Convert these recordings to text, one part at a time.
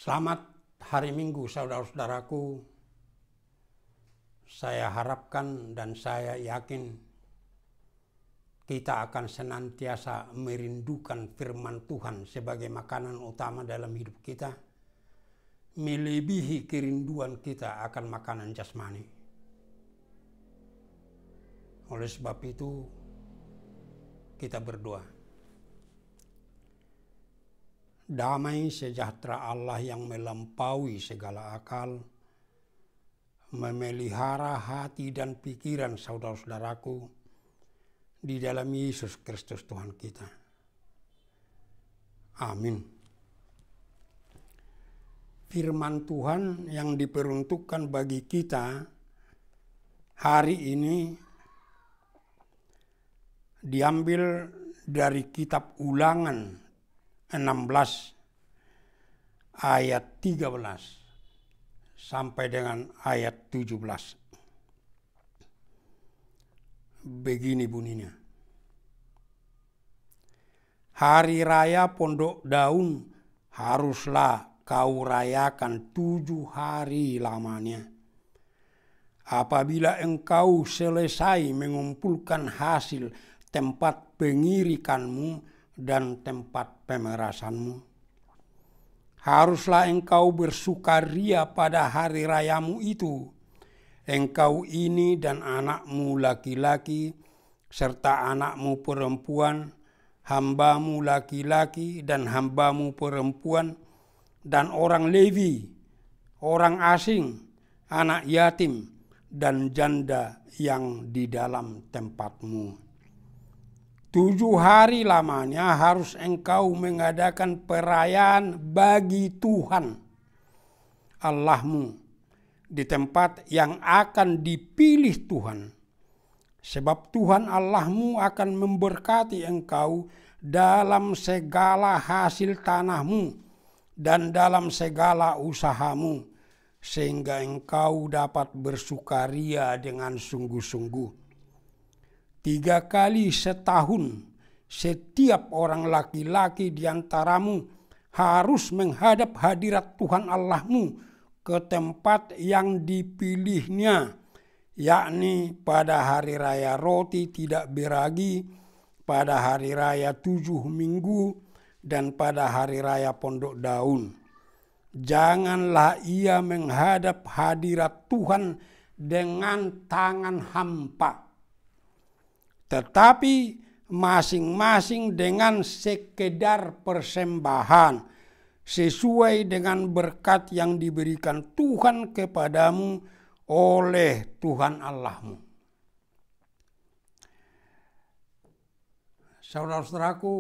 Selamat hari Minggu, saudara-saudaraku. Saya harapkan dan saya yakin kita akan senantiasa merindukan firman Tuhan sebagai makanan utama dalam hidup kita, melebihi kerinduan kita akan makanan jasmani. Oleh sebab itu, kita berdoa. Damai sejahtera Allah yang melampaui segala akal, memelihara hati dan pikiran saudara-saudaraku di dalam Yesus Kristus Tuhan kita. Amin. Firman Tuhan yang diperuntukkan bagi kita hari ini diambil dari kitab Ulangan 16 ayat 13 sampai dengan ayat 17. Begini bunyinya. Hari raya Pondok Daun haruslah kau rayakan 7 hari lamanya. Apabila engkau selesai mengumpulkan hasil tempat pengirikanmu dan tempat pemerasanmu, haruslah engkau bersukaria pada hari rayamu itu, engkau ini dan anakmu laki-laki, serta anakmu perempuan, hambamu laki-laki dan hambamu perempuan, dan orang Lewi, orang asing, anak yatim, dan janda yang di dalam tempatmu. 7 hari lamanya harus engkau mengadakan perayaan bagi Tuhan Allahmu di tempat yang akan dipilih Tuhan. Sebab Tuhan Allahmu akan memberkati engkau dalam segala hasil tanahmu dan dalam segala usahamu, sehingga engkau dapat bersukaria dengan sungguh-sungguh. 3 kali setahun setiap orang laki-laki di antaramu harus menghadap hadirat Tuhan Allahmu ke tempat yang dipilihnya, yakni pada hari raya roti tidak beragi, pada hari raya 7 minggu, dan pada hari raya Pondok Daun. Janganlah ia menghadap hadirat Tuhan dengan tangan hampa, tetapi masing-masing dengan sekedar persembahan sesuai dengan berkat yang diberikan Tuhan kepadamu oleh Tuhan Allahmu. Saudara-saudaraku,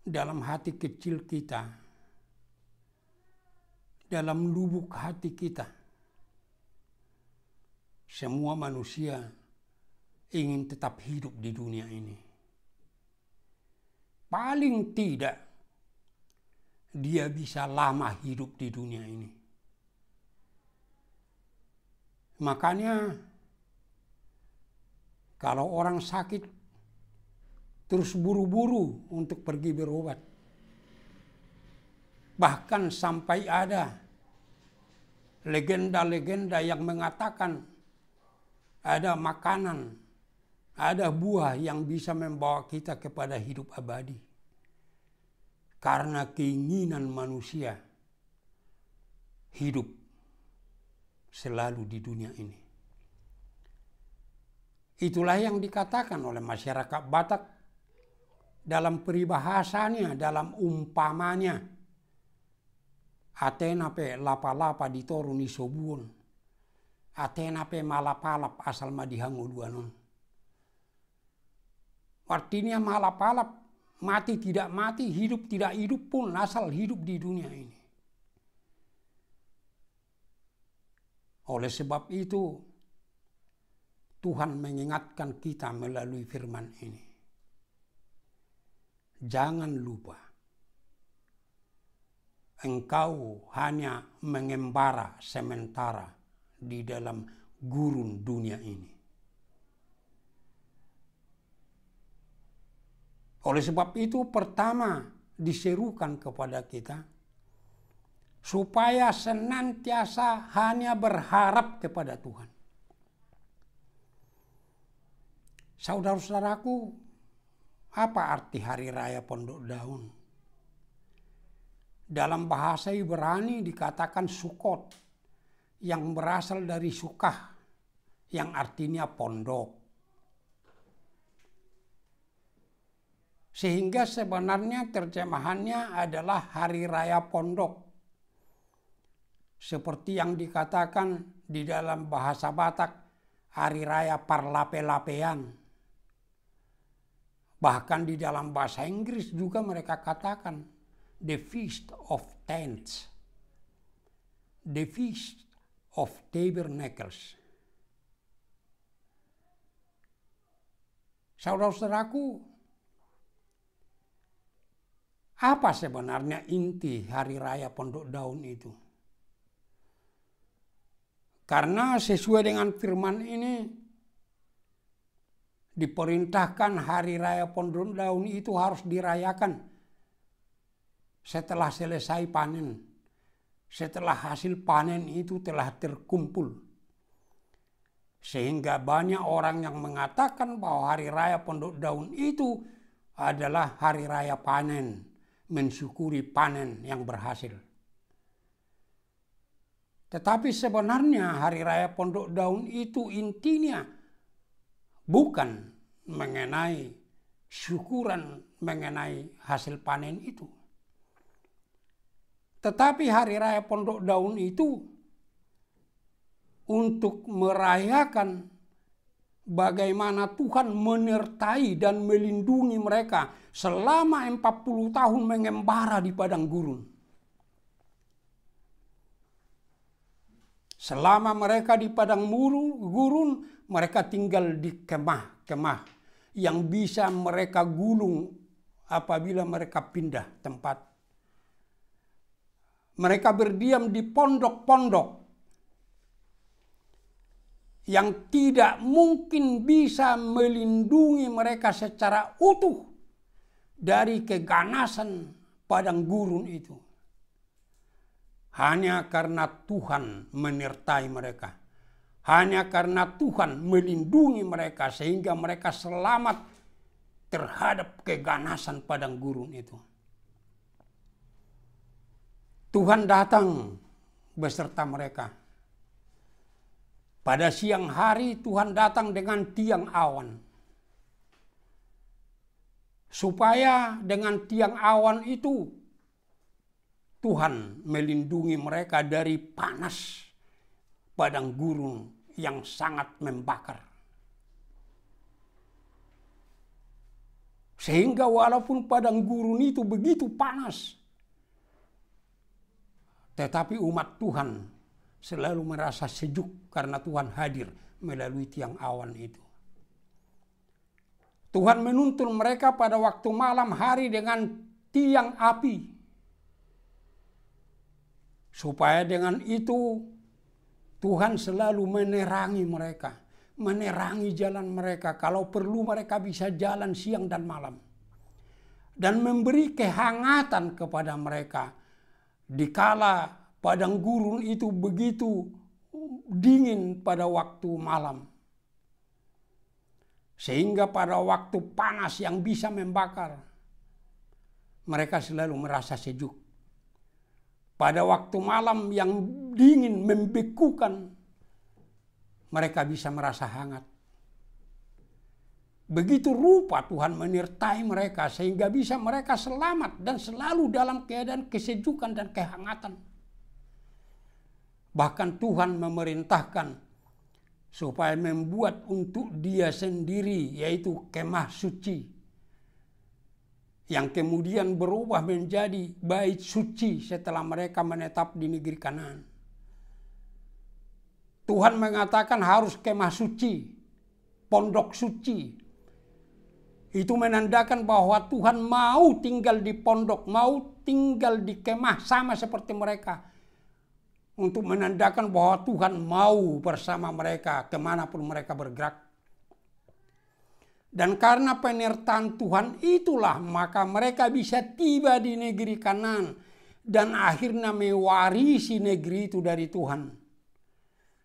dalam hati kecil kita, dalam lubuk hati kita, semua manusia ingin tetap hidup di dunia ini. Paling tidak dia bisa lama hidup di dunia ini. Makanya kalau orang sakit terus buru-buru untuk pergi berobat. Bahkan sampai ada legenda-legenda yang mengatakan ada makanan, ada buah yang bisa membawa kita kepada hidup abadi. Karena keinginan manusia hidup selalu di dunia ini. Itulah yang dikatakan oleh masyarakat Batak dalam peribahasanya, dalam umpamanya. Atena pe lapa-lapa ditoru ni sobuon. Atena pe malapalap asal madihangu duanon. Artinya malapalap, mati tidak mati, hidup tidak hidup pun asal hidup di dunia ini. Oleh sebab itu, Tuhan mengingatkan kita melalui firman ini. Jangan lupa, engkau hanya mengembara sementara di dalam gurun dunia ini. Oleh sebab itu, pertama diserukan kepada kita supaya senantiasa hanya berharap kepada Tuhan. Saudara-saudaraku, apa arti Hari Raya Pondok Daun? Dalam bahasa Ibrani dikatakan Sukot, yang berasal dari Sukah, yang artinya pondok. Sehingga sebenarnya terjemahannya adalah Hari Raya Pondok. Seperti yang dikatakan di dalam bahasa Batak, Hari Raya Parlape-lapean. Bahkan di dalam bahasa Inggris juga mereka katakan The Feast of Tents, The Feast of Tabernacles. Saudara-saudaraku, apa sebenarnya inti Hari Raya Pondok Daun itu? Karena sesuai dengan firman ini, diperintahkan Hari Raya Pondok Daun itu harus dirayakan setelah selesai panen. Setelah hasil panen itu telah terkumpul. Sehingga banyak orang yang mengatakan bahwa Hari Raya Pondok Daun itu adalah Hari Raya panen, mensyukuri panen yang berhasil. Tetapi sebenarnya Hari Raya Pondok Daun itu intinya bukan mengenai syukuran mengenai hasil panen itu. Tetapi Hari Raya Pondok Daun itu untuk merayakan bagaimana Tuhan menyertai dan melindungi mereka selama 40 tahun mengembara di padang gurun. Selama mereka di padang gurun, mereka tinggal di kemah-kemah yang bisa mereka gulung apabila mereka pindah tempat. Mereka berdiam di pondok-pondok yang tidak mungkin bisa melindungi mereka secara utuh dari keganasan padang gurun itu. Hanya karena Tuhan menyertai mereka. Hanya karena Tuhan melindungi mereka sehingga mereka selamat terhadap keganasan padang gurun itu. Tuhan datang beserta mereka. Pada siang hari Tuhan datang dengan tiang awan. Supaya dengan tiang awan itu Tuhan melindungi mereka dari panas padang gurun yang sangat membakar. Sehingga walaupun padang gurun itu begitu panas, tetapi umat Tuhan selalu merasa sejuk karena Tuhan hadir melalui tiang awan itu. Tuhan menuntun mereka pada waktu malam hari dengan tiang api. Supaya dengan itu Tuhan selalu menerangi mereka. Menerangi jalan mereka. Kalau perlu mereka bisa jalan siang dan malam. Dan memberi kehangatan kepada mereka. Dikala padang gurun itu begitu dingin pada waktu malam. Sehingga pada waktu panas yang bisa membakar, mereka selalu merasa sejuk. Pada waktu malam yang dingin membekukan, mereka bisa merasa hangat. Begitu rupa Tuhan menyertai mereka sehingga bisa mereka selamat dan selalu dalam keadaan kesejukan dan kehangatan. Bahkan Tuhan memerintahkan supaya membuat untuk dia sendiri, yaitu kemah suci, yang kemudian berubah menjadi bait suci setelah mereka menetap di negeri Kanaan. Tuhan mengatakan harus kemah suci, pondok suci. Itu menandakan bahwa Tuhan mau tinggal di pondok, mau tinggal di kemah sama seperti mereka. Untuk menandakan bahwa Tuhan mau bersama mereka kemanapun mereka bergerak. Dan karena penyertaan Tuhan itulah maka mereka bisa tiba di negeri Kanaan dan akhirnya mewarisi negeri itu dari Tuhan.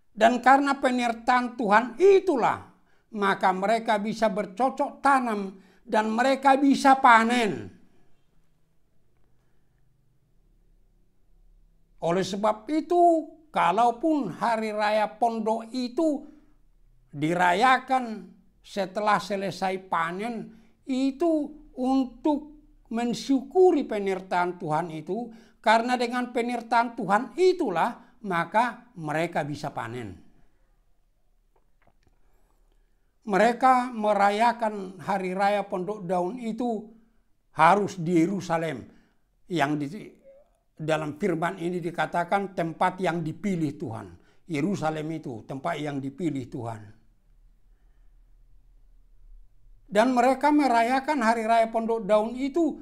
Dan karena penyertaan Tuhan itulah maka mereka bisa bercocok tanam dan mereka bisa panen. Oleh sebab itu, kalaupun hari raya pondok itu dirayakan setelah selesai panen, itu untuk mensyukuri penyertaan Tuhan itu, karena dengan penyertaan Tuhan itulah maka mereka bisa panen. Mereka merayakan hari raya pondok daun itu harus di Yerusalem, yang dalam firman ini dikatakan tempat yang dipilih Tuhan. Yerusalem itu tempat yang dipilih Tuhan. Dan mereka merayakan hari raya pondok daun itu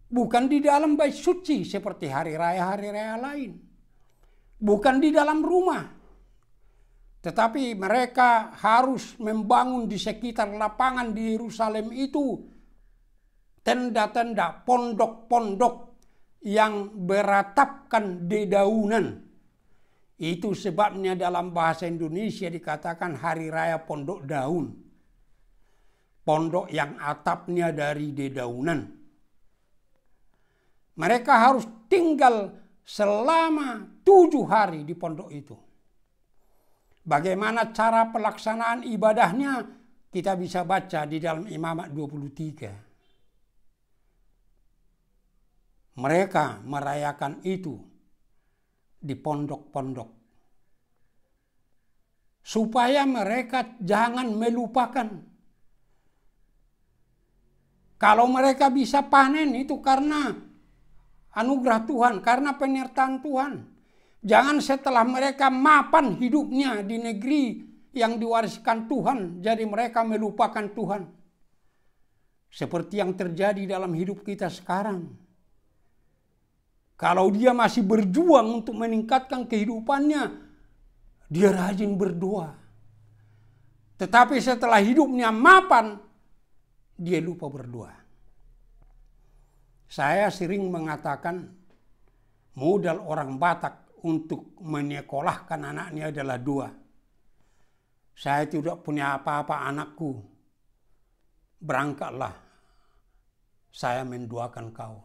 bukan di dalam bait suci seperti hari raya lain. Bukan di dalam rumah. Tetapi mereka harus membangun di sekitar lapangan di Yerusalem itu tenda-tenda, pondok-pondok yang beratapkan dedaunan. Itu sebabnya dalam bahasa Indonesia dikatakan hari raya pondok daun. Pondok yang atapnya dari dedaunan. Mereka harus tinggal selama 7 hari di pondok itu. Bagaimana cara pelaksanaan ibadahnya kita bisa baca di dalam Imamat 23. Mereka merayakan itu di pondok-pondok. Supaya mereka jangan melupakan. Kalau mereka bisa panen itu karena anugerah Tuhan, karena penyertaan Tuhan. Jangan setelah mereka mapan hidupnya di negeri yang diwariskan Tuhan, jadi mereka melupakan Tuhan. Seperti yang terjadi dalam hidup kita sekarang. Kalau dia masih berjuang untuk meningkatkan kehidupannya, dia rajin berdoa. Tetapi setelah hidupnya mapan, dia lupa berdoa. Saya sering mengatakan modal orang Batak untuk menyekolahkan anaknya adalah 2. Saya tidak punya apa-apa anakku, berangkatlah, saya mendoakan kau.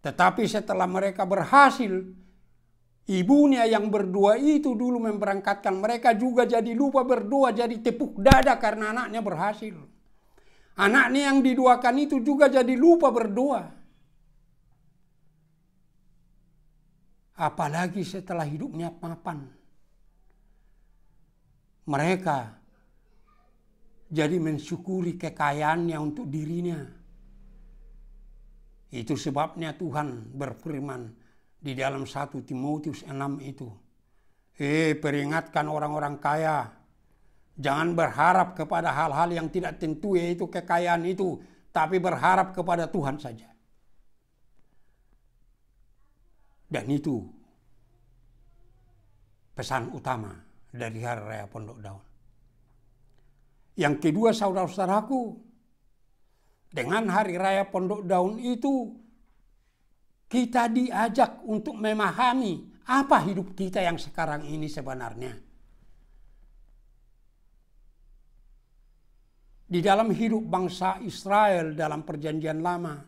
Tetapi setelah mereka berhasil, ibunya yang berdoa itu dulu memberangkatkan mereka juga jadi lupa berdoa, jadi tepuk dada karena anaknya berhasil. Anaknya yang didoakan itu juga jadi lupa berdoa. Apalagi setelah hidupnya mapan. Mereka jadi mensyukuri kekayaannya untuk dirinya. Itu sebabnya Tuhan berfirman di dalam 1 Timotius 6 itu. Peringatkan orang-orang kaya. Jangan berharap kepada hal-hal yang tidak tentu, yaitu kekayaan itu. Tapi berharap kepada Tuhan saja. Dan itu pesan utama dari hari raya pondok daun. Yang kedua, saudara-saudaraku, dengan hari raya pondok daun itu kita diajak untuk memahami apa hidup kita yang sekarang ini sebenarnya. Di dalam hidup bangsa Israel dalam perjanjian lama,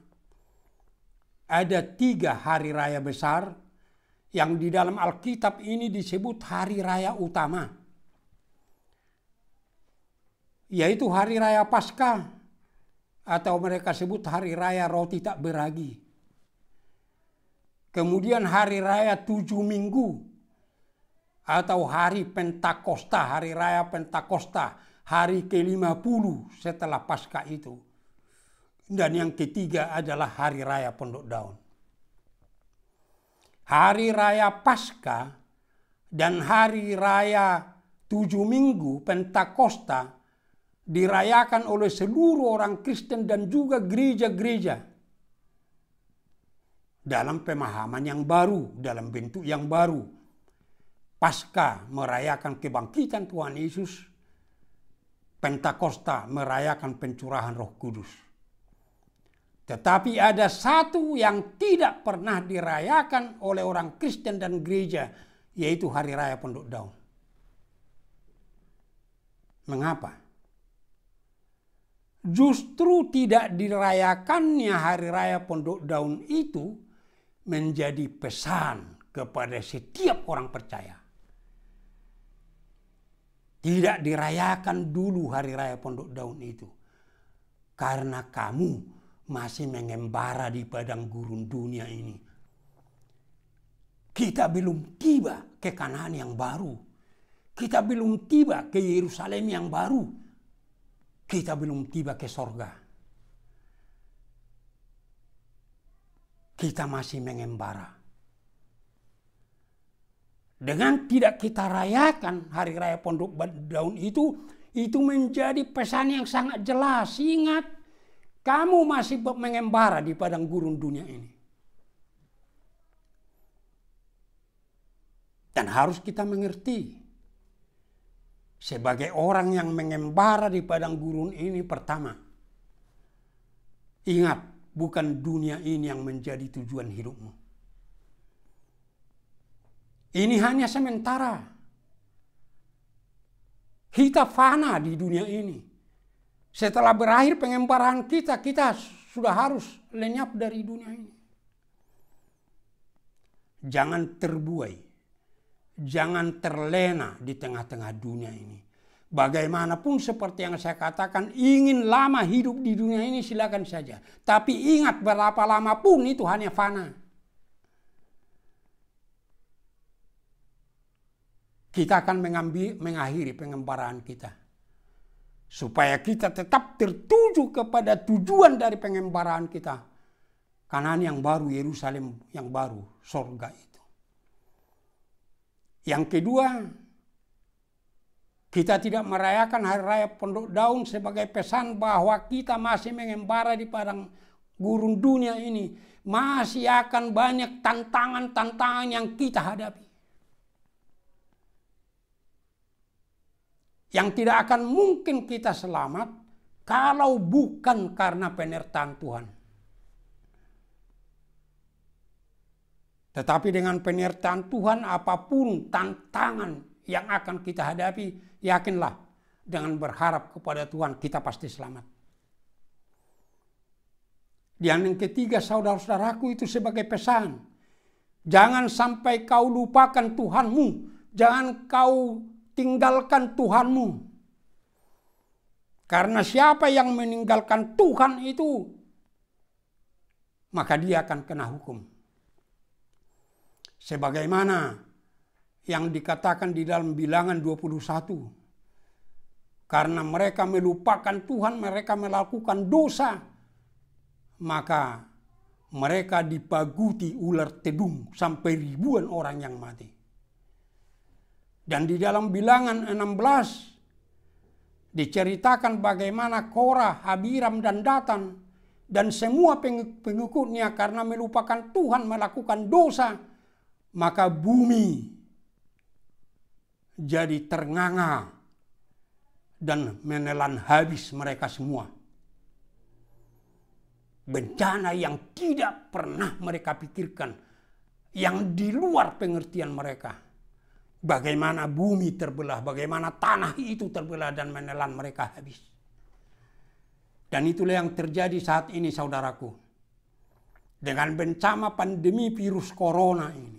ada 3 hari raya besar yang di dalam Alkitab ini disebut hari raya utama. Yaitu hari raya Paskah atau mereka sebut hari raya roti tak beragi. Kemudian hari raya 7 minggu atau hari Pentakosta, hari raya Pentakosta. Hari ke-50 setelah Paskah itu. Dan yang ketiga adalah hari raya pondok daun. Hari raya Paskah dan hari raya 7 minggu Pentakosta dirayakan oleh seluruh orang Kristen dan juga gereja-gereja. Dalam pemahaman yang baru, dalam bentuk yang baru. Paskah merayakan kebangkitan Tuhan Yesus. Pentakosta merayakan pencurahan Roh Kudus. Tetapi ada satu yang tidak pernah dirayakan oleh orang Kristen dan gereja, yaitu Hari Raya Pondok Daun. Mengapa? Justru tidak dirayakannya Hari Raya Pondok Daun itu menjadi pesan kepada setiap orang percaya. Tidak dirayakan dulu Hari Raya Pondok Daun itu, karena kamu masih mengembara di padang gurun dunia ini. Kita belum tiba ke Kanaan yang baru. Kita belum tiba ke Yerusalem yang baru. Kita belum tiba ke sorga. Kita masih mengembara. Dengan tidak kita rayakan Hari Raya Pondok Daun itu menjadi pesan yang sangat jelas. Ingat, kamu masih mengembara di padang gurun dunia ini. Dan harus kita mengerti, sebagai orang yang mengembara di padang gurun ini, pertama, ingat, bukan dunia ini yang menjadi tujuan hidupmu. Ini hanya sementara. Kita fana di dunia ini. Setelah berakhir pengembaraan kita sudah harus lenyap dari dunia ini. Jangan terbuai. Jangan terlena di tengah-tengah dunia ini. Bagaimanapun seperti yang saya katakan, ingin lama hidup di dunia ini silakan saja. Tapi ingat, berapa lama pun itu hanya fana. Kita akan mengakhiri pengembaraan kita. Supaya kita tetap tertuju kepada tujuan dari pengembaraan kita. Kanaan yang baru, Yerusalem yang baru, sorga itu. Yang kedua, kita tidak merayakan Hari Raya Pondok Daun sebagai pesan bahwa kita masih mengembara di padang gurun dunia ini. Masih akan banyak tantangan-tantangan yang kita hadapi. Yang tidak akan mungkin kita selamat kalau bukan karena penyertaan Tuhan. Tetapi dengan penyertaan Tuhan, apapun tantangan yang akan kita hadapi, yakinlah dengan berharap kepada Tuhan kita pasti selamat. Dan yang ketiga, saudara-saudaraku, itu sebagai pesan. Jangan sampai kau lupakan Tuhanmu. Jangan kau tinggalkan Tuhanmu. Karena siapa yang meninggalkan Tuhan itu, maka dia akan kena hukum. Sebagaimana yang dikatakan di dalam Bilangan 21. Karena mereka melupakan Tuhan, mereka melakukan dosa, maka mereka dipaguti ular tedung sampai ribuan orang yang mati. Dan di dalam Bilangan 16 diceritakan bagaimana Korah, Abiram, dan Datan dan semua pengikutnya karena melupakan Tuhan, melakukan dosa, maka bumi jadi ternganga dan menelan habis mereka semua. Bencana yang tidak pernah mereka pikirkan, yang di luar pengertian mereka. Bagaimana bumi terbelah, bagaimana tanah itu terbelah dan menelan mereka habis. Dan itulah yang terjadi saat ini, saudaraku. Dengan bencana pandemi virus corona ini.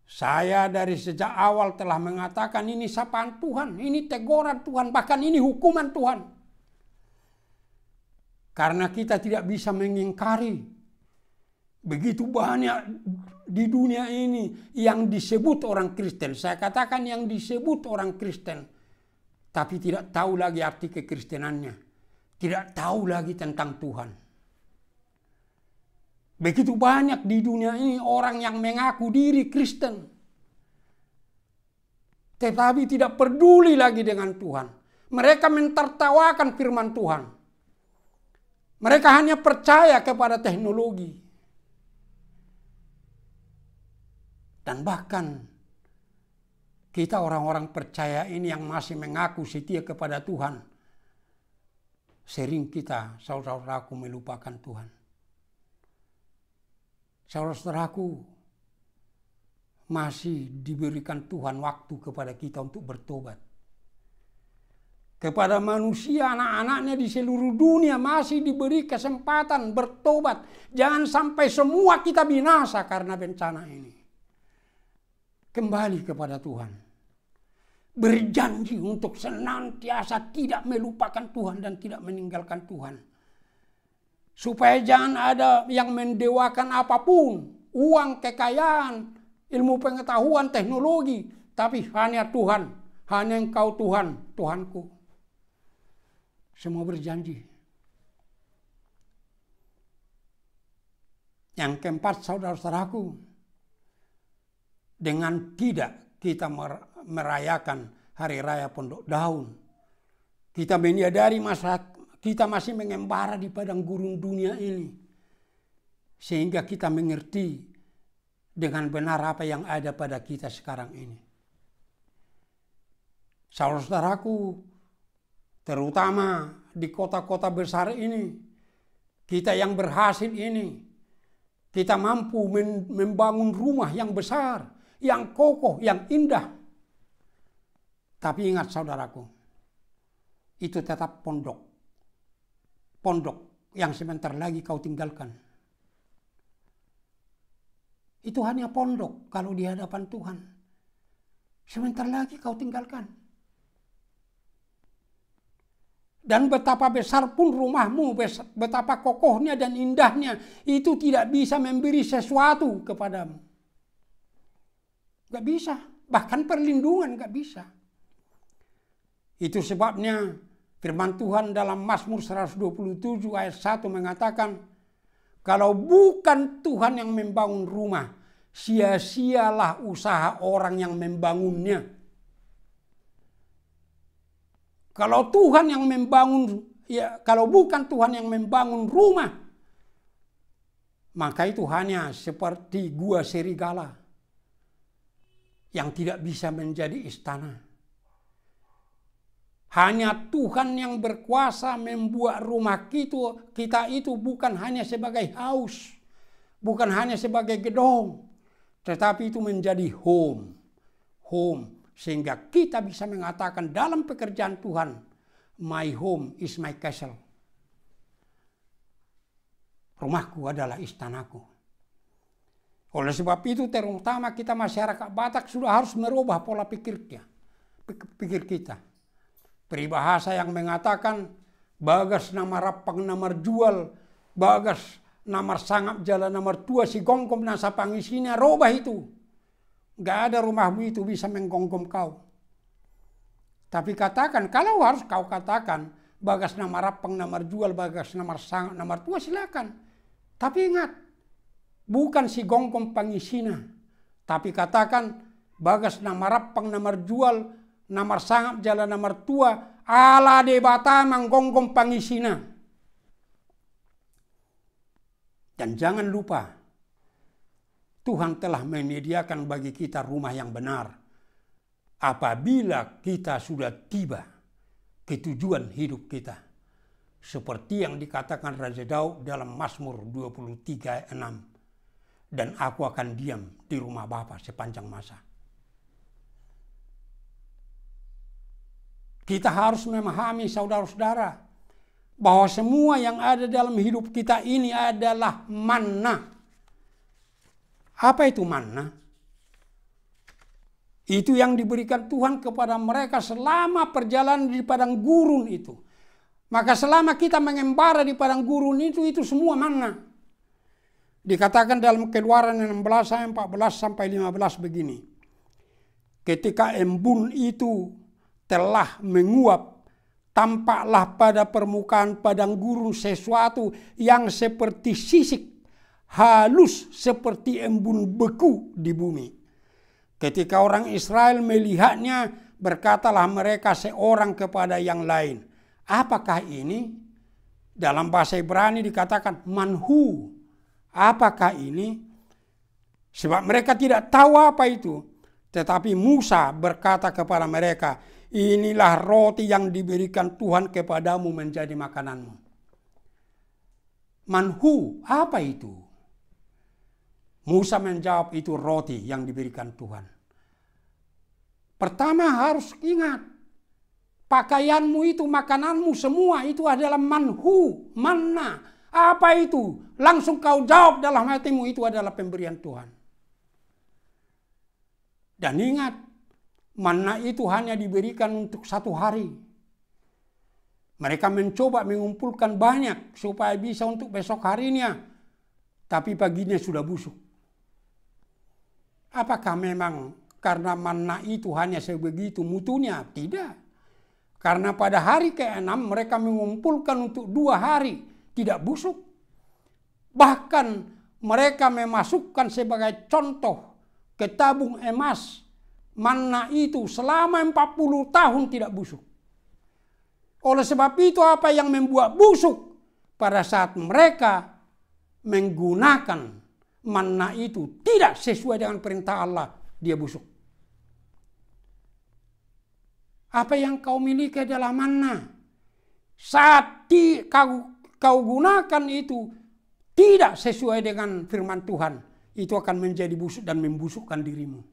Saya dari sejak awal telah mengatakan ini sapaan Tuhan, ini teguran Tuhan, bahkan ini hukuman Tuhan. Karena kita tidak bisa mengingkari begitu banyak di dunia ini yang disebut orang Kristen. Saya katakan yang disebut orang Kristen, tapi tidak tahu lagi arti kekristenannya. Tidak tahu lagi tentang Tuhan. Begitu banyak di dunia ini orang yang mengaku diri Kristen, tetapi tidak peduli lagi dengan Tuhan. Mereka mentertawakan firman Tuhan. Mereka hanya percaya kepada teknologi. Dan bahkan Kita orang-orang percaya ini yang masih mengaku setia kepada Tuhan, sering kita, saudara-saudaraku, melupakan Tuhan. Saudara-saudaraku, masih diberikan Tuhan waktu kepada kita untuk bertobat. Kepada manusia, anak-anaknya di seluruh dunia masih diberi kesempatan bertobat. Jangan sampai semua kita binasa karena bencana ini. Kembali kepada Tuhan. Berjanji untuk senantiasa tidak melupakan Tuhan dan tidak meninggalkan Tuhan. Supaya jangan ada yang mendewakan apapun. Uang, kekayaan, ilmu pengetahuan, teknologi. Tapi hanya Tuhan. Hanya Engkau Tuhan, Tuhanku. Semua berjanji. Yang keempat, saudara-saudaraku, dengan tidak kita merayakan hari raya Pondok Daun, kita menyadari kita masih mengembara di padang gurun dunia ini, sehingga kita mengerti dengan benar apa yang ada pada kita sekarang ini. Saudara-saudaraku, terutama di kota-kota besar ini, kita yang berhasil ini, kita mampu membangun rumah yang besar, yang kokoh, yang indah. Tapi ingat saudaraku, itu tetap pondok. Pondok yang sebentar lagi kau tinggalkan. Itu hanya pondok kalau di hadapan Tuhan. Sebentar lagi kau tinggalkan. Dan betapa besar pun rumahmu, betapa kokohnya dan indahnya, itu tidak bisa memberi sesuatu kepadamu. Gak bisa, bahkan perlindungan gak bisa. Itu sebabnya firman Tuhan dalam Mazmur 127 ayat 1 mengatakan, kalau bukan Tuhan yang membangun rumah, sia-sialah usaha orang yang membangunnya. Kalau Tuhan yang membangun, kalau bukan Tuhan yang membangun rumah, maka itu hanya seperti gua serigala yang tidak bisa menjadi istana. Hanya Tuhan yang berkuasa membuat rumah kita itu bukan hanya sebagai haus, bukan hanya sebagai gedung, tetapi itu menjadi home. Sehingga kita bisa mengatakan dalam pekerjaan Tuhan, my home is my castle. Rumahku adalah istanaku. Oleh sebab itu terutama kita masyarakat Batak sudah harus merubah pola pikir kita. Peribahasa yang mengatakan bagas nama rapang namar jual, bagas namar sangap jalan namar tua si gongkom nasa pangisina, robah itu. Gak ada rumahmu itu bisa menggongkom kau. Tapi katakan, kalau harus kau katakan bagas nama rapang namar jual, bagas namar sangap namar tua, silakan. Tapi ingat, bukan si gongkom pangisina, tapi katakan bagas nama rapang namar jual, namar sangap jalan namar tua, ala de bata manggongkom pangisina. Dan jangan lupa, Tuhan telah menyediakan bagi kita rumah yang benar. Apabila kita sudah tiba ke tujuan hidup kita. Seperti yang dikatakan Raja Daud dalam Mazmur 23 ayat 6. Dan aku akan diam di rumah Bapa sepanjang masa. Kita harus memahami saudara-saudara bahwa semua yang ada dalam hidup kita ini adalah manna. Apa itu manna? Itu yang diberikan Tuhan kepada mereka selama perjalanan di padang gurun itu. Maka selama kita mengembara di padang gurun itu semua manna. Dikatakan dalam Keluaran 16 ayat 14 sampai 15 begini. Ketika embun itu telah menguap, tampaklah pada permukaan padang gurun sesuatu yang seperti sisik, halus seperti embun beku di bumi. Ketika orang Israel melihatnya, berkatalah mereka seorang kepada yang lain, apakah ini? Dalam bahasa Ibrani dikatakan manhu. Apakah ini? Sebab mereka tidak tahu apa itu. Tetapi Musa berkata kepada mereka, inilah roti yang diberikan Tuhan kepadamu menjadi makananmu. Manhu, apa itu? Musa menjawab, itu roti yang diberikan Tuhan. Pertama harus ingat, pakaianmu itu, makananmu semua itu adalah manhu, manna. Apa itu? Langsung kau jawab dalam hatimu, itu adalah pemberian Tuhan. Dan ingat, manna itu hanya diberikan untuk 1 hari. Mereka mencoba mengumpulkan banyak supaya bisa untuk besok harinya. Tapi paginya sudah busuk. Apakah memang karena manna itu hanya sebegitu mutunya? Tidak. Karena pada hari ke-6 mereka mengumpulkan untuk 2 hari. Tidak busuk. Bahkan mereka memasukkan sebagai contoh ke tabung emas. Manna itu selama 40 tahun tidak busuk. Oleh sebab itu apa yang membuat busuk? Pada saat mereka menggunakan manna itu tidak sesuai dengan perintah Allah, dia busuk. Apa yang kau miliki adalah manna. Saat kau gunakan itu tidak sesuai dengan firman Tuhan, itu akan menjadi busuk dan membusukkan dirimu.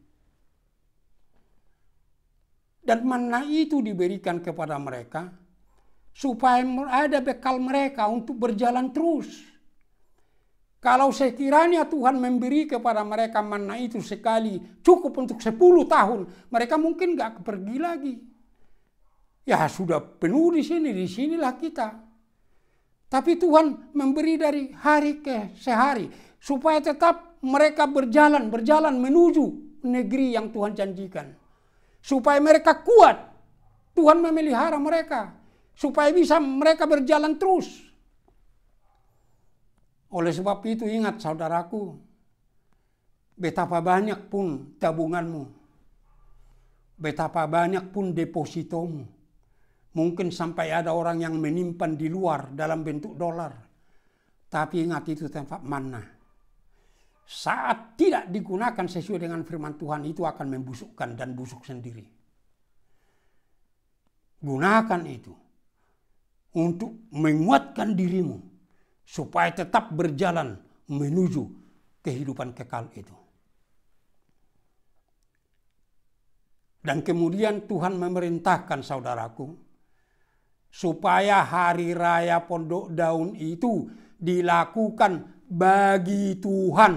Dan manna itu diberikan kepada mereka supaya ada bekal mereka untuk berjalan terus. Kalau sekiranya Tuhan memberi kepada mereka manna itu sekali cukup untuk 10 tahun, mereka mungkin gak pergi lagi. Ya sudah penuh di sinilah kita. Tapi Tuhan memberi dari hari ke sehari supaya tetap mereka berjalan menuju negeri yang Tuhan janjikan. Supaya mereka kuat, Tuhan memelihara mereka. Supaya bisa mereka berjalan terus. Oleh sebab itu ingat saudaraku, betapa banyak pun tabunganmu, betapa banyak pun depositomu, mungkin sampai ada orang yang menyimpan di luar dalam bentuk dolar. Tapi ingat itu tempat manna. Saat tidak digunakan sesuai dengan firman Tuhan, itu akan membusukkan dan busuk sendiri. Gunakan itu untuk menguatkan dirimu supaya tetap berjalan menuju kehidupan kekal itu. Dan kemudian Tuhan memerintahkan saudaraku supaya hari raya Pondok Daun itu dilakukan bagi Tuhan.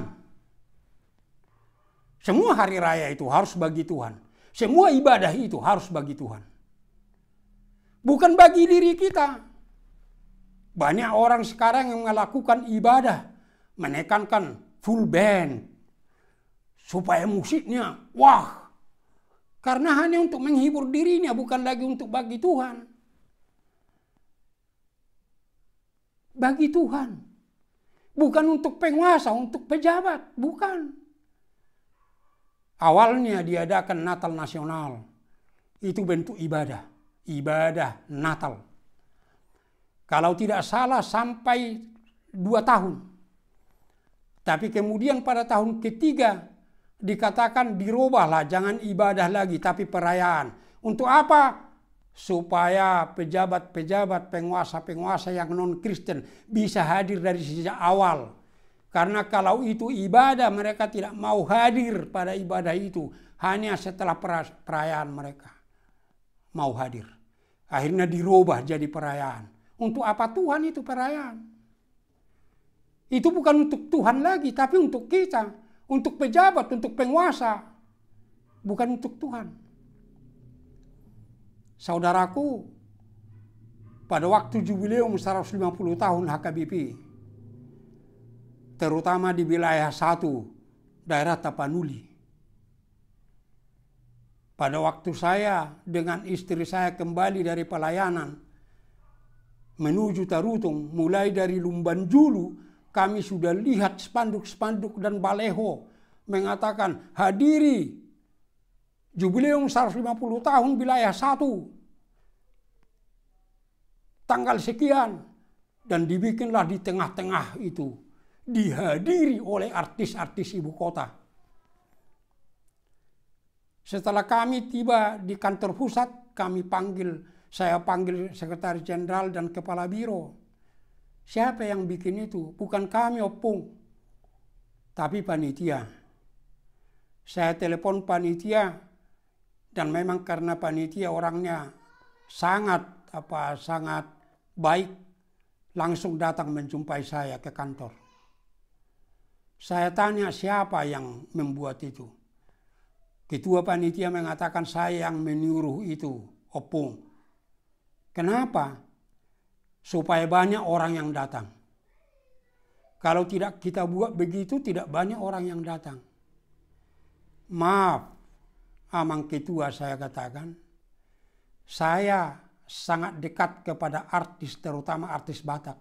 Semua hari raya itu harus bagi Tuhan. Semua ibadah itu harus bagi Tuhan. Bukan bagi diri kita. Banyak orang sekarang yang melakukan ibadah, menekankan full band, supaya musiknya, wah. Karena hanya untuk menghibur dirinya, bukan lagi untuk bagi Tuhan. Bagi Tuhan. Bukan untuk penguasa, untuk pejabat, bukan. Awalnya diadakan Natal Nasional. Itu bentuk ibadah. Ibadah Natal. Kalau tidak salah sampai 2 tahun. Tapi kemudian pada tahun ketiga dikatakan dirubahlah, jangan ibadah lagi tapi perayaan. Untuk apa? Supaya pejabat-pejabat, penguasa-penguasa yang non-Kristen bisa hadir dari sejak awal. Karena kalau itu ibadah, mereka tidak mau hadir pada ibadah itu. Hanya setelah perayaan mereka mau hadir. Akhirnya dirubah jadi perayaan. Untuk apa Tuhan itu perayaan? Itu bukan untuk Tuhan lagi, tapi untuk kita. Untuk pejabat, untuk penguasa. Bukan untuk Tuhan. Saudaraku, pada waktu jubileum 150 tahun HKBP, terutama di wilayah 1, daerah Tapanuli. Pada waktu saya dengan istri saya kembali dari pelayanan, menuju Tarutung, mulai dari Lumbanjulu, kami sudah lihat spanduk-spanduk dan baleho mengatakan hadiri jubileum 150 tahun wilayah 1 tanggal sekian, dan dibikinlah di tengah-tengah itu, dihadiri oleh artis-artis ibu kota. Setelah kami tiba di kantor pusat, saya panggil sekretaris jenderal dan kepala biro. Siapa yang bikin itu? Bukan kami, Opung, tapi panitia. Saya telepon panitia, dan memang karena panitia orangnya sangat baik, langsung datang menjumpai saya ke kantor. Saya tanya siapa yang membuat itu. Ketua panitia mengatakan saya yang menyuruh itu, Opung. Kenapa? Supaya banyak orang yang datang. Kalau tidak kita buat begitu, tidak banyak orang yang datang. Maaf, Amang Ketua, saya katakan, saya sangat dekat kepada artis, terutama artis Batak.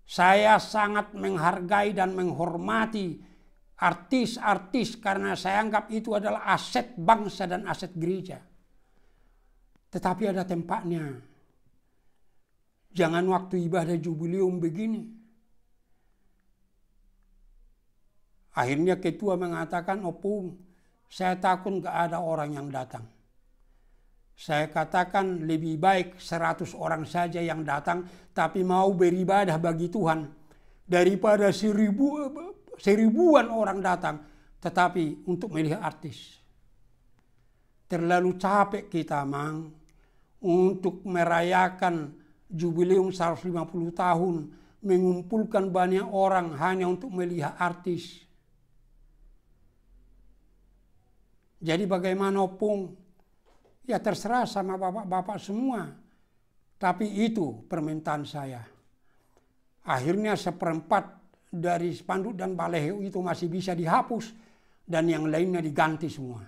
Saya sangat menghargai dan menghormati artis-artis karena saya anggap itu adalah aset bangsa dan aset gereja. Tetapi ada tempatnya. Jangan waktu ibadah jubileum begini. Akhirnya ketua mengatakan, Opung, saya takut gak ada orang yang datang. Saya katakan lebih baik 100 orang saja yang datang, tapi mau beribadah bagi Tuhan, daripada seribuan orang datang, tetapi untuk melihat artis. Terlalu capek kita, Mang, untuk merayakan jubileum 150 tahun, mengumpulkan banyak orang hanya untuk melihat artis. Jadi bagaimana, Opung? Ya terserah sama bapak-bapak semua. Tapi itu permintaan saya. Akhirnya 1/4 dari spanduk dan baleho itu masih bisa dihapus. Dan yang lainnya diganti semua.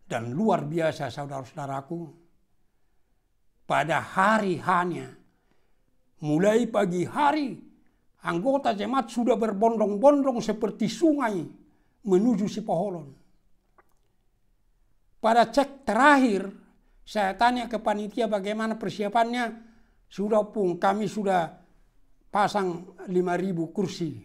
Dan luar biasa saudara-saudaraku. Pada hari hanya, mulai pagi hari, anggota jemaat sudah berbondong-bondong seperti sungai menuju Sipoholon. Pada cek terakhir, saya tanya ke panitia bagaimana persiapannya. Sudah, Pung, kami sudah pasang 5.000 kursi.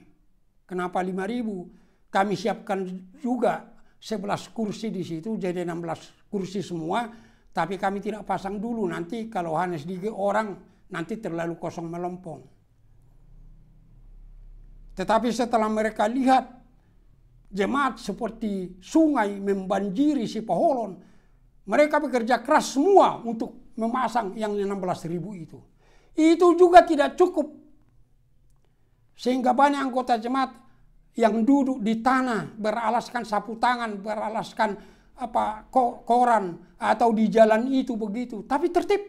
Kenapa 5.000? Kami siapkan juga 11 kursi di situ, jadi 16 kursi semua. Tapi kami tidak pasang dulu, nanti kalau hanya sedikit orang, nanti terlalu kosong melompong. Tetapi setelah mereka lihat jemaat seperti sungai membanjiri Sipoholon, mereka bekerja keras semua untuk memasang yang 16.000 itu. Itu juga tidak cukup. Sehingga banyak anggota jemaat yang duduk di tanah, beralaskan sapu tangan, beralaskan koran, atau di jalan itu begitu. Tapi tertib.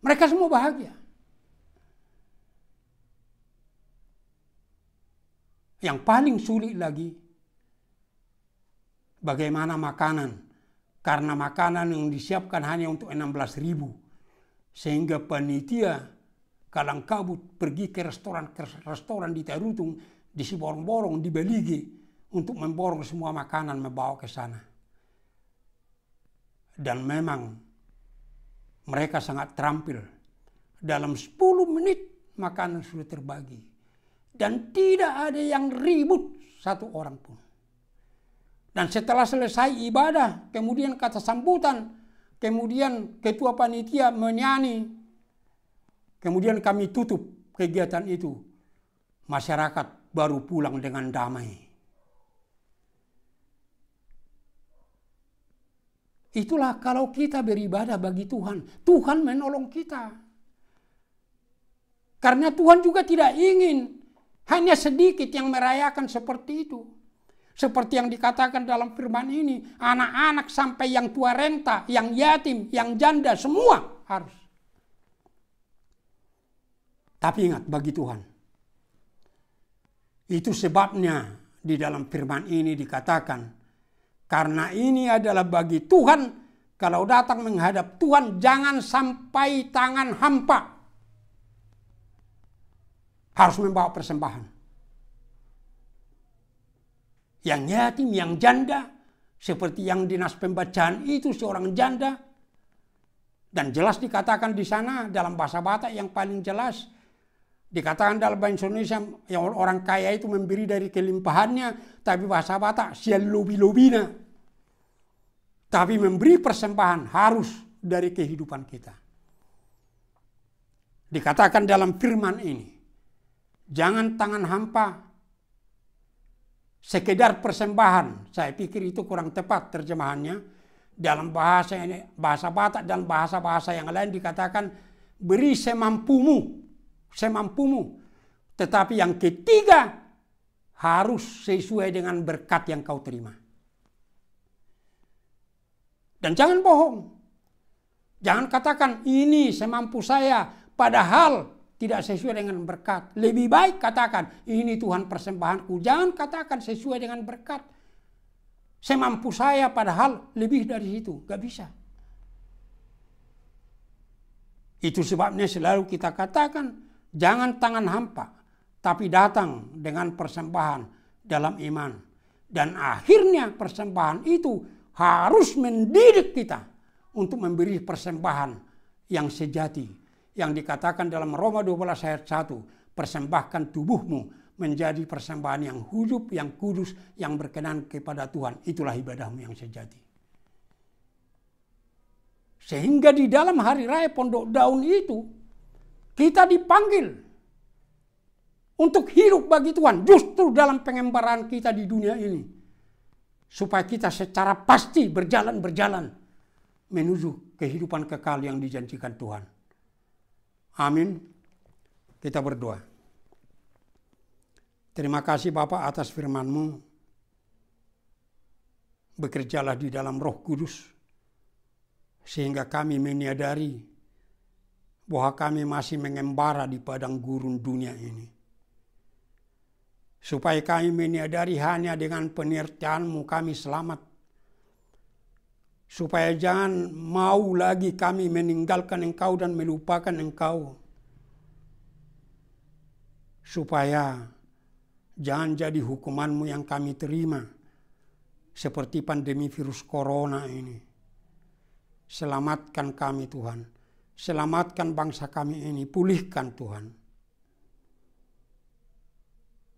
Mereka semua bahagia. Yang paling sulit lagi, bagaimana makanan. Karena makanan yang disiapkan hanya untuk 16.000. Sehingga panitia kalang kabut pergi ke restoran di Tarutung, di Siborong-borong, di Belige, untuk memborong semua makanan membawa ke sana. Dan memang mereka sangat terampil. Dalam 10 menit makanan sudah terbagi. Dan tidak ada yang ribut satu orang pun. Dan setelah selesai ibadah, kemudian kata sambutan, kemudian ketua panitia menyanyi, kemudian kami tutup kegiatan itu. Masyarakat baru pulang dengan damai. Itulah kalau kita beribadah bagi Tuhan, Tuhan menolong kita. Karena Tuhan juga tidak ingin hanya sedikit yang merayakan seperti itu. Seperti yang dikatakan dalam firman ini, anak-anak sampai yang tua renta, yang yatim, yang janda, semua harus. Tapi ingat, bagi Tuhan. Itu sebabnya di dalam firman ini dikatakan, karena ini adalah bagi Tuhan, kalau datang menghadap Tuhan, jangan sampai tangan hampa. Harus membawa persembahan. Yang yatim, yang janda, seperti yang dinas pembacaan itu seorang janda. Dan jelas dikatakan di sana dalam bahasa Batak yang paling jelas, Dikatakan dalam bahasa Indonesia, yang orang kaya itu memberi dari kelimpahannya, tapi bahasa Batak sial lobi-lobina. Tapi memberi persembahan harus dari kehidupan kita. Dikatakan dalam firman ini, jangan tangan hampa, sekedar persembahan. Saya pikir itu kurang tepat terjemahannya. Dalam bahasa ini, bahasa Batak dan bahasa-bahasa yang lain dikatakan beri semampumu. Tetapi yang ketiga harus sesuai dengan berkat yang kau terima. Dan jangan bohong. Jangan katakan ini semampu saya padahal tidak sesuai dengan berkat. Lebih baik katakan ini Tuhan persembahanku. Jangan katakan sesuai dengan berkat. Semampu saya padahal lebih dari itu. Gak bisa. Itu sebabnya selalu kita katakan jangan tangan hampa, tapi datang dengan persembahan dalam iman. Dan akhirnya persembahan itu harus mendidik kita untuk memberi persembahan yang sejati. Yang dikatakan dalam Roma 12 ayat 1, persembahkan tubuhmu menjadi persembahan yang hidup, yang kudus, yang berkenan kepada Tuhan. Itulah ibadahmu yang sejati. Sehingga di dalam hari raya Pondok Daun itu, kita dipanggil untuk hidup bagi Tuhan justru dalam pengembaraan kita di dunia ini. Supaya kita secara pasti berjalan menuju kehidupan kekal yang dijanjikan Tuhan. Amin. Kita berdoa. Terima kasih Bapa atas firman-Mu. Bekerjalah di dalam Roh Kudus sehingga kami menyadari bahwa kami masih mengembara di padang gurun dunia ini. Supaya kami menyadari hanya dengan penyertaan-Mu kami selamat. Supaya jangan mau lagi kami meninggalkan Engkau dan melupakan Engkau. Supaya jangan jadi hukuman-Mu yang kami terima. Seperti pandemi virus corona ini. Selamatkan kami Tuhan. Selamatkan bangsa kami ini, pulihkan Tuhan.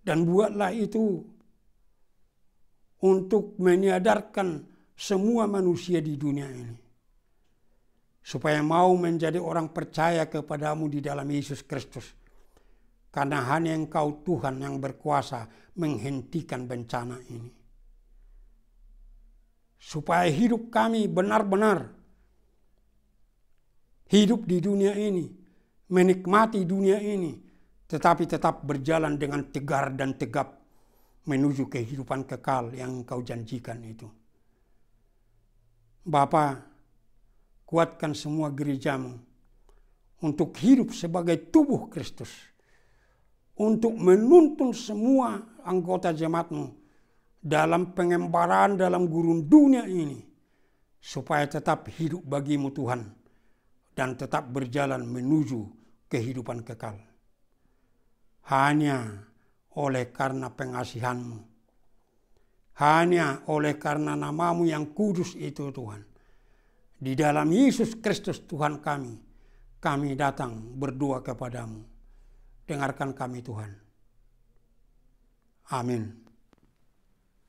Dan buatlah itu untuk menyadarkan semua manusia di dunia ini. Supaya mau menjadi orang percaya kepadamu di dalam Yesus Kristus. Karena hanya Engkau Tuhan yang berkuasa menghentikan bencana ini. Supaya hidup kami benar-benar hidup di dunia ini, menikmati dunia ini, tetapi tetap berjalan dengan tegar dan tegap menuju kehidupan kekal yang Engkau janjikan itu. Bapa, kuatkan semua gereja-Mu untuk hidup sebagai tubuh Kristus, untuk menuntun semua anggota jemaat-Mu dalam pengembaraan dalam gurun dunia ini, supaya tetap hidup bagi-Mu Tuhan, dan tetap berjalan menuju kehidupan kekal. Hanya oleh karena pengasihan-Mu. Hanya oleh karena nama-Mu yang kudus itu Tuhan. Di dalam Yesus Kristus Tuhan kami datang berdoa kepadamu. Dengarkan kami Tuhan. Amin.